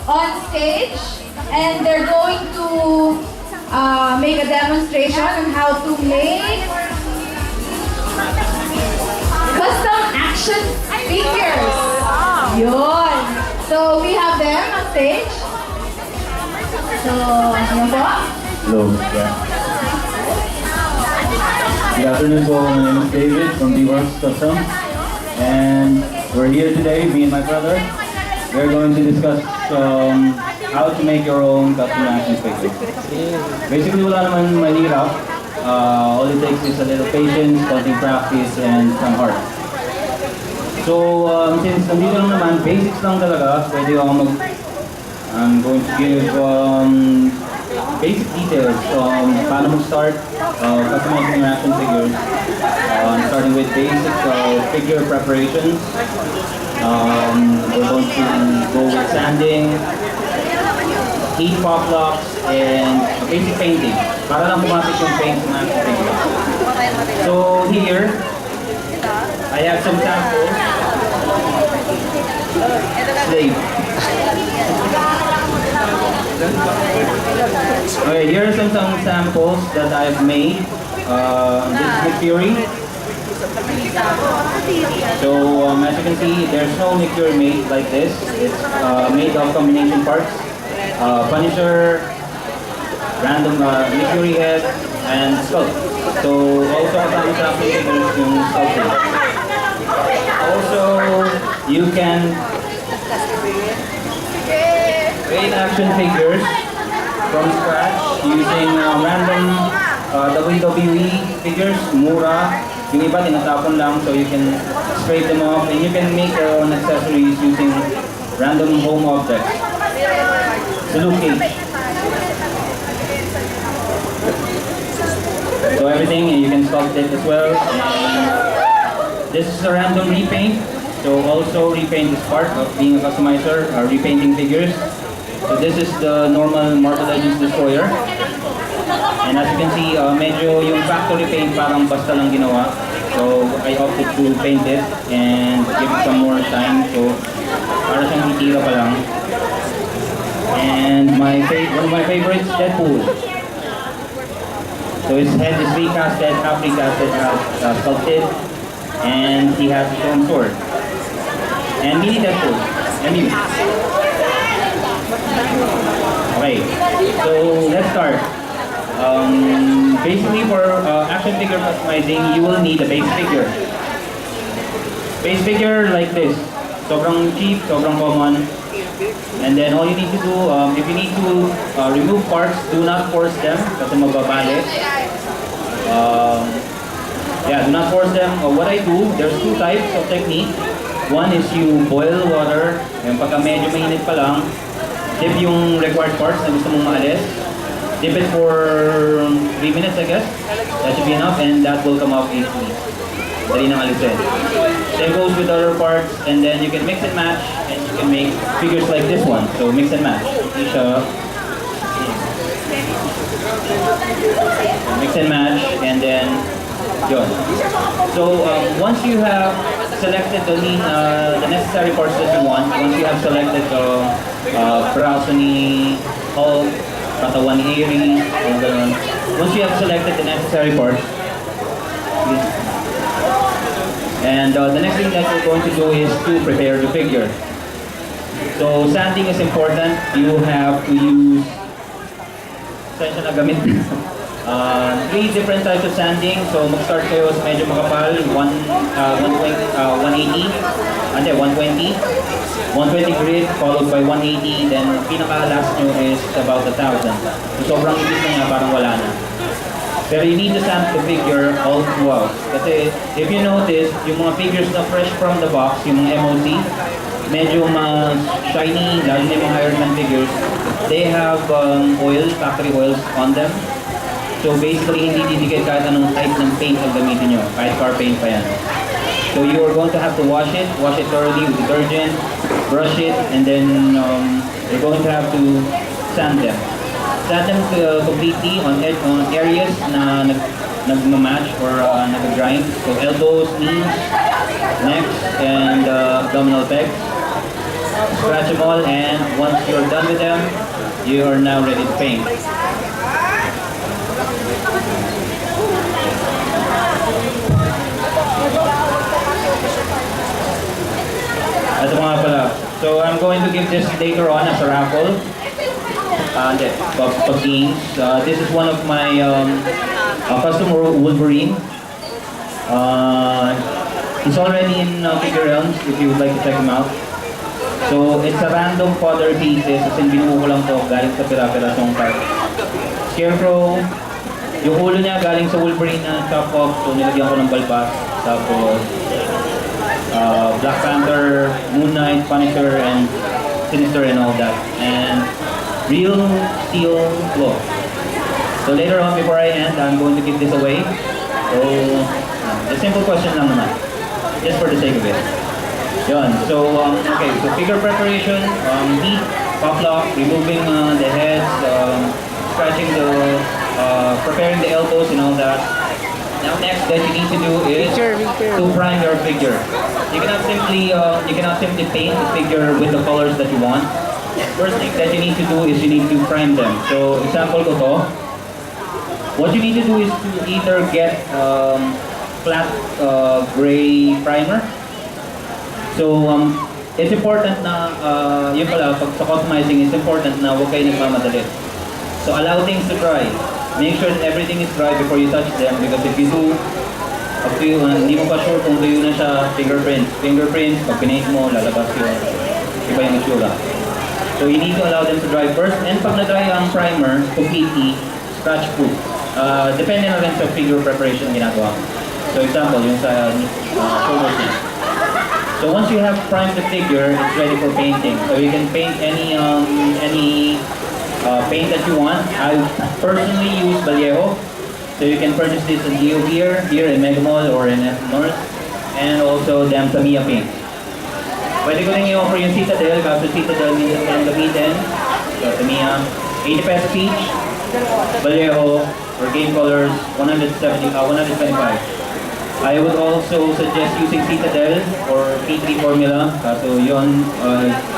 on stage and they're going to make a demonstration on how to make custom action figures. Yun. So we have them on stage. So, yun po. Hello. Yeah. Good afternoon po. My name is David from D-Works Custom. And we're here today, me and my brother. We're going to discuss how to make your own custom action figure. Basically, wala naman mahirap. All it takes is a little patience, cutting practice, and some heart. So, since nandito lang naman, basics lang talaga, pwede ako I'm going to give basic details on paano mag-start customizing your action figures. Starting with basic figure preparations. We're going to go with sanding, heat pop locks, and basic painting. Para lang pumatik yung paint ng action figure. So here, I have some samples. Slave. Okay, here are some samples that I've made. This is Nick Fury. So as you can see, there's no Nick Fury made like this. It's made of combination parts. Punisher, random Nick Fury head, and skull. So also kasama sa akin figures yung sculpting. Also, you can create action figures from scratch using random WWE figures, mura. Yung iba tinatapon lang so you can scrape them off and you can make your own accessories using random home objects. The Luke Cage. So everything you can sculpt it as well. And this is a random repaint. So also repaint is part of being a customizer, repainting figures. So this is the normal Marvel Legends Destroyer. And as you can see, medyo yung factory paint parang basta lang ginawa. So I opted to paint it and give it some more shine. So para siyang titira pa lang. And one of my favorites, Deadpool. So his head is recasted, half recasted, half sculpted. And he has his own sword. And mini Deadpool. MU. Okay, so let's start. Basically for action figure customizing, you will need a base figure. Base figure like this. Sobrang cheap, sobrang common. And then all you need to do, if you need to remove parts, do not force them kasi mababali. Yeah, do not force them. What I do, there's two types of technique. One is you boil water, yung pagka medyo mainit pa lang, dip yung required parts na gusto mong maalis. Dip it for 3 minutes, I guess. That should be enough and that will come out easily. Dali nang alisin. Same goes with other parts and then you can mix and match and you can make figures like this one. So mix and match. Mix and match and then yun. So once you have selected the necessary parts that you want, once you have selected braso ni Hulk, katawan ni Ares, once you have selected the necessary parts, and the next thing that we're going to do is to prepare the figure. So sanding is important. You have to use three different types of sanding. So mag-start kayo sa medyo makapal, 180, 120 grit followed by 180, then pinaka-last nyo is about 1,000. So sobrang ibig na nga, parang wala na. Pero you need to sand the figure all throughout. Kasi if you notice, yung mga figures na fresh from the box, yung mga MOC, medyo mas shiny, lalo na yung mga Iron Man figures, they have oil, factory oils on them. So basically, hindi didikit kahit anong type ng paint ang gamitin nyo, kahit car paint pa yan. So you are going to have to wash it thoroughly with detergent, brush it, and then you're going to have to sand them. Sand them completely on areas na nag-match or nag-grind. So elbows, knees, necks, and abdominal pegs. scratch them all, and once you're done with them, you are now ready to paint. Ito mga pala. So I'm going to give this later on as a raffle. Games. This is one of my custom Wolverine. He's already in Figure Realms if you would like to check him out. So it's a random fodder pieces, as in binuo ko lang to galing sa pira-pirasong part. Scarecrow, yung ulo niya galing sa Wolverine na chop off, so nilagyan ko ng balbas. Tapos Black Panther, Moon Knight, Punisher, and Sinister and all that. And real steel claw. So later on, before I end, I'm going to give this away. So, a simple question lang naman. Just for the sake of it. Yun. So, okay. So, figure preparation, heat, pop lock, removing the heads, scratching the, preparing the elbows and all that. Now, next that you need to do is to prime your figure. You cannot simply paint the figure with the colors that you want. First thing that you need to do is you need to prime them. So, example ko to. What you need to do is to either get flat gray primer. So, it's important na, yun pala, pag sa customizing, it's important na huwag kayo nagmamadali. So, allow things to dry. Make sure that everything is dry before you touch them, because if you do, hindi mo pa sure kung tuyo na siya, fingerprints, pag pinaint mo, lalabas yun. Iba yung itsura. So, you need to allow them to dry first, and pag na-dry ang primer, completely, scratch proof. Depende na rin sa figure preparation ginagawa. So, example, yung sa shoulders niya. So once you have primed the figure, it's ready for painting. So you can paint any paint that you want. I personally use Vallejo. So you can purchase this in Leo here in Mega Mall or in F North, and also Dam Tamiya paint. Pwede ko rin i-offer yung Citadel, kasi Citadel minsan ko lang gamitin. So Tamiya, 80 pesos each. Vallejo or Game Colors, 125. I would also suggest using Citadel or P3 formula. So yun,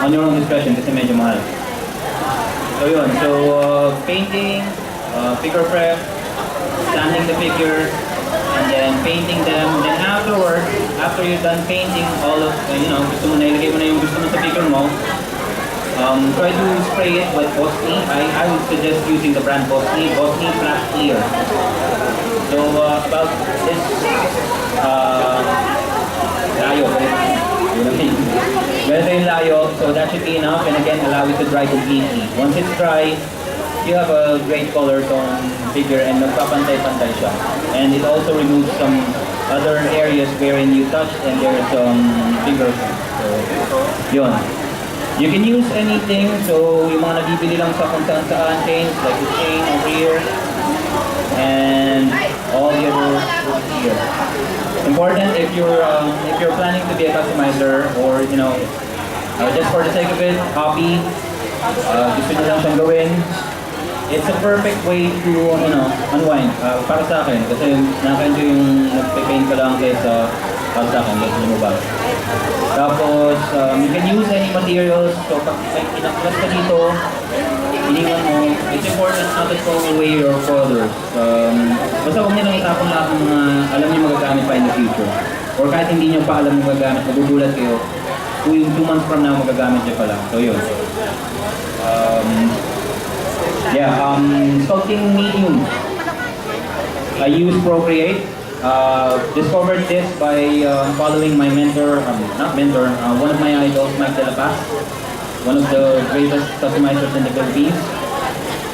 on your own discretion kasi medyo mahal. So yun, so painting, figure prep, standing the figure, and then painting them. Then afterwards, after you're done painting all of, gusto mo na ilagay mo na yung gusto mo sa figure mo, try to spray it with Bosni. I would suggest using the brand Bosni Flash Clear. So about this layo, ganito yung layo, so that should be enough, and again allow it to dry completely. Once it's dry, you have a great color tone figure and nagpapantay-pantay siya. And it also removes some other areas wherein you touched and there's figures. So, yun. You can use anything, so yung mga nabibili lang sa kung saan chains, like the chain over here, and all the other here. Important if you're planning to be a customizer, or just for the sake of it, hobby, gusto nyo lang siyang gawin. It's a perfect way to unwind para sa akin, kasi nakaka-enjoy yung nagpe-paint ka lang kaysa para sa akin, gusto nyo ba? Tapos, you can use any materials. So, pag pinaklas ka dito, iniwan mo, it's important not to throw away your colors. Basta huwag nyo lang itapon lahat ng mga alam nyo magagamit pa in the future. Or kahit hindi nyo pa alam nyo magagamit, magugulat kayo kung yung 2 months from now magagamit nyo pala. So, yun. Sculpting medium. I use Procreate. Discovered this by following my mentor, one of my idols, Mike De La Paz, one of the greatest customizers in the Philippines,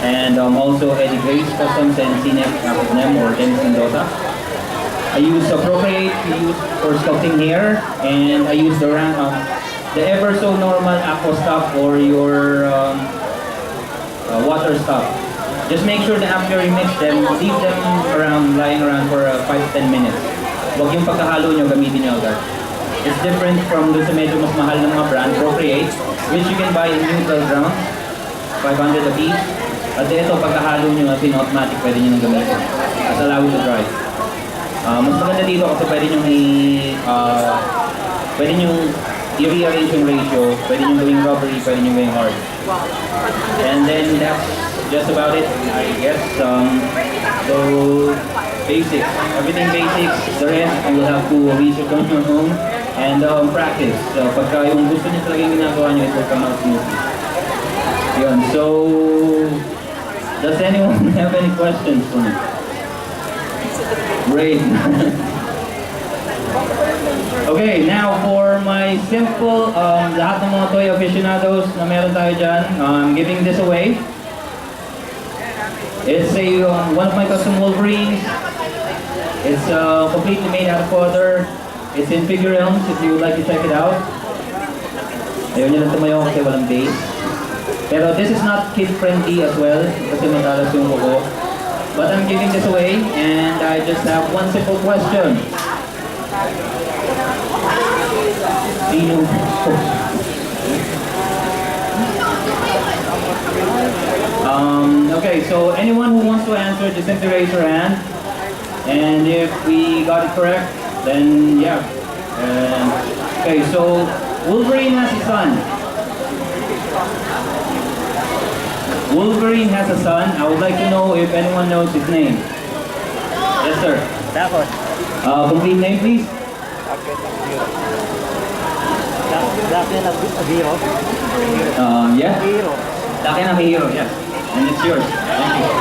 and also Eddie Grace Customs and CNEP or Dennis Mendoza. I use Procreate for sculpting hair, and I use the ever so normal aqua stuff or your water stuff. Just make sure that after you mix them, leave them lying around for 5 to 10 minutes. Huwag yung pagkahalo nyo, gamitin nyo agad. It's different from doon sa medyo mas mahal ng mga brand, Procreate, which you can buy in neutral ground, 500 a piece. At ito, pagkahalo nyo natin automatic, pwede nyo nang gamitin. As allow it to dry. Mas maganda dito kasi pwede nyo i-rearrange yung ratio, pwede nyo gawing rubbery, pwede nyo gawing hard. And then that's just about it, I guess. So, basics. Everything basics. The rest, you will have to research on your own and practice. So, pagka yung gusto nyo talagang ginagawa nyo, it will come out smoothly. Yun. So, does anyone have any questions for me? Great. Okay, now for my simple, lahat ng mga toy aficionados na meron tayo dyan, I'm giving this away. It's one of my custom Wolverines. It's completely made out of powder. It's in figure realms if you would like to check it out. Ayaw nyo lang tumayo kasi walang base. Pero this is not kid friendly as well kasi matalas yung kuko. But I'm giving this away and I just have one simple question. Sino? Okay, so anyone who wants to answer, just simply raise your hand. And if we got it correct, then yeah. Okay, so Wolverine has a son. Wolverine has a son. I would like to know if anyone knows his name. Yes, sir. Complete name, please. Yeah. Daki na hero, yes. And it's yours. Thank you.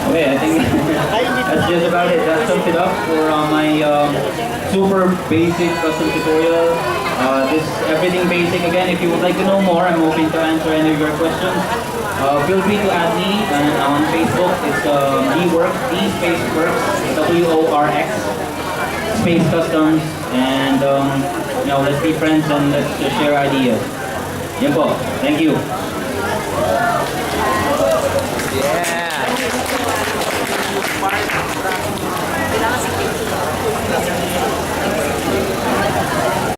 Okay, I think that's just about it. That sums it up for my super basic custom tutorial. This everything basic. Again, if you would like to know more, I'm open to answer any of your questions. Feel free to add me on Facebook. It's DWorks, D-Spaceworks, WORX, Space Customs, and let's be friends and let's share ideas. Yan po. Thank you.